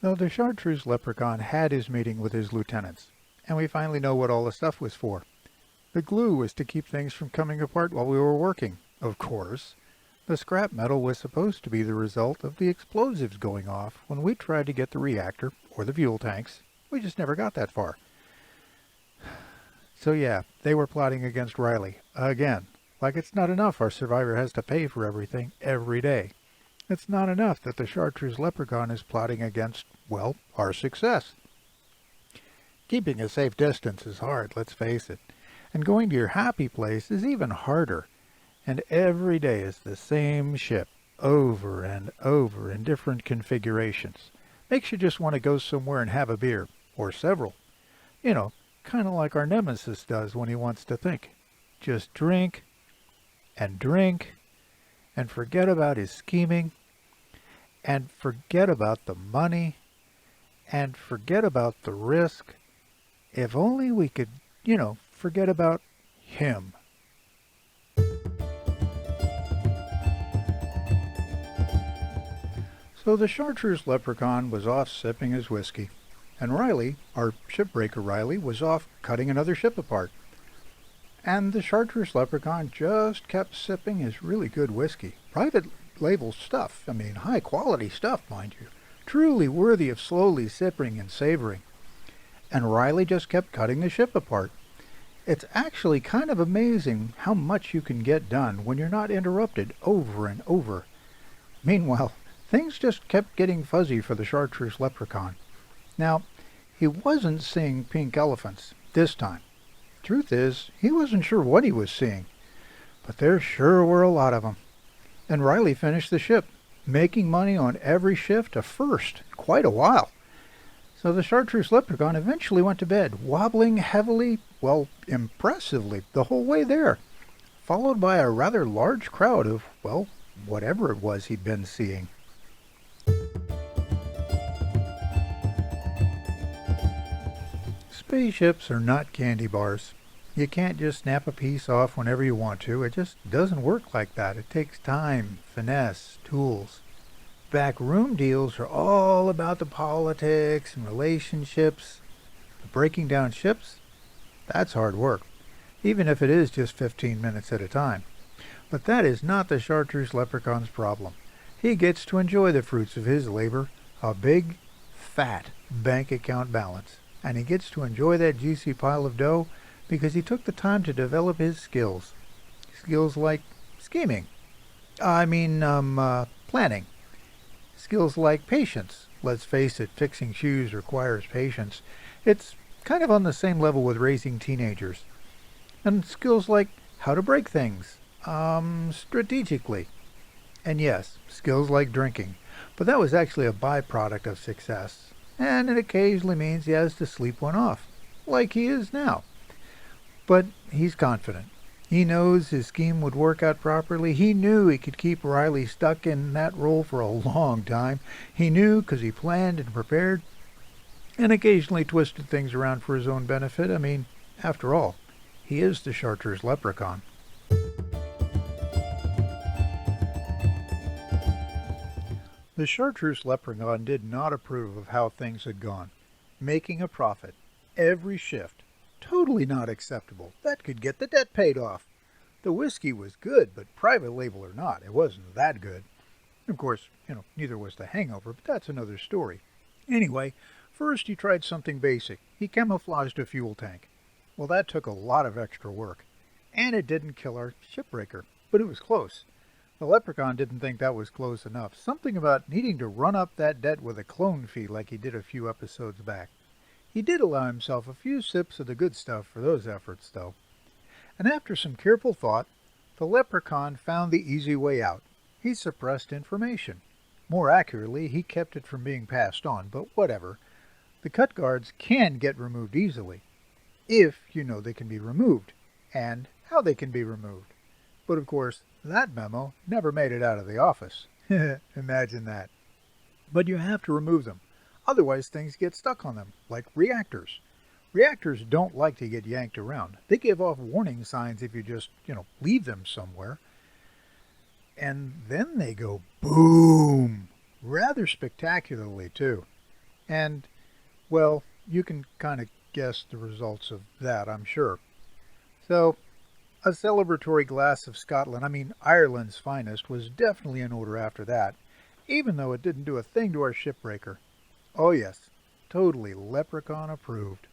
Now, the Chartreuse Leprechaun had his meeting with his lieutenants, and we finally know what all the stuff was for. The glue was to keep things from coming apart while we were working, of course. The scrap metal was supposed to be the result of the explosives going off when we tried to get the reactor, or the fuel tanks. We just never got that far. So yeah, they were plotting against Riley, again. Like it's not enough our survivor has to pay for everything every day. It's not enough that the Chartreuse Leprechaun is plotting against, well, our success. Keeping a safe distance is hard, let's face it. And going to your happy place is even harder. And every day is the same ship, over and over in different configurations. Makes you just want to go somewhere and have a beer, or several. You know, kind of like our nemesis does when he wants to think. Just drink, and forget about his scheming, and forget about the money, and forget about the risk. If only we could, forget about him. So the Chartreuse Leprechaun was off sipping his whiskey, and Riley, our shipbreaker Riley, was off cutting another ship apart. And the Chartreuse Leprechaun just kept sipping his really good whiskey. Private label stuff, high quality stuff, mind you. Truly worthy of slowly sipping and savoring. And Riley just kept cutting the ship apart. It's actually kind of amazing how much you can get done when you're not interrupted over and over. Meanwhile, things just kept getting fuzzy for the Chartreuse Leprechaun. Now, he wasn't seeing pink elephants this time. Truth is, he wasn't sure what he was seeing, but there sure were a lot of them. And Riley finished the ship, making money on every shift, a first, quite a while. So the Chartreuse Leprechaun eventually went to bed, wobbling heavily, well, impressively, the whole way there, followed by a rather large crowd of, well, whatever it was he'd been seeing. Spaceships are not candy bars. You can't just snap a piece off whenever you want to. It just doesn't work like that. It takes time, finesse, tools. Backroom deals are all about the politics and relationships. But breaking down ships, that's hard work, even if it is just 15 minutes at a time. But that is not the Chartreuse Leprechaun's problem. He gets to enjoy the fruits of his labor, a big, fat bank account balance. And he gets to enjoy that juicy pile of dough because he took the time to develop his skills. Skills like scheming. Planning. Skills like patience. Let's face it, fixing shoes requires patience. It's kind of on the same level with raising teenagers. And skills like how to break things. Strategically. And yes, skills like drinking. But that was actually a byproduct of success. And it occasionally means he has to sleep one off, like he is now. But he's confident. He knows his scheme would work out properly. He knew he could keep Riley stuck in that role for a long time. He knew because he planned and prepared, and occasionally twisted things around for his own benefit. After all, he is the Chartreuse Leprechaun. The Chartreuse Leprechaun did not approve of how things had gone. Making a profit every shift. Totally not acceptable. That could get the debt paid off. The whiskey was good, but private label or not, it wasn't that good. Of course, neither was the hangover, but that's another story. Anyway, first he tried something basic. He camouflaged a fuel tank. Well, that took a lot of extra work. And it didn't kill our shipbreaker, but it was close. The Leprechaun didn't think that was close enough. Something about needing to run up that debt with a clone fee like he did a few episodes back. He did allow himself a few sips of the good stuff for those efforts, though. And after some careful thought, the Leprechaun found the easy way out. He suppressed information. More accurately, he kept it from being passed on, but whatever. The cut guards can get removed easily, if you know they can be removed, and how they can be removed. But of course, that memo never made it out of the office. Imagine that. But you have to remove them. Otherwise things get stuck on them, like reactors. Reactors don't like to get yanked around. They give off warning signs if you just, leave them somewhere. And then they go boom, rather spectacularly too. And, well, you can kind of guess the results of that, I'm sure. So, a celebratory glass of Scotland, I mean Ireland's finest, was definitely in order after that, even though it didn't do a thing to our shipbreaker. Oh yes, totally Leprechaun approved.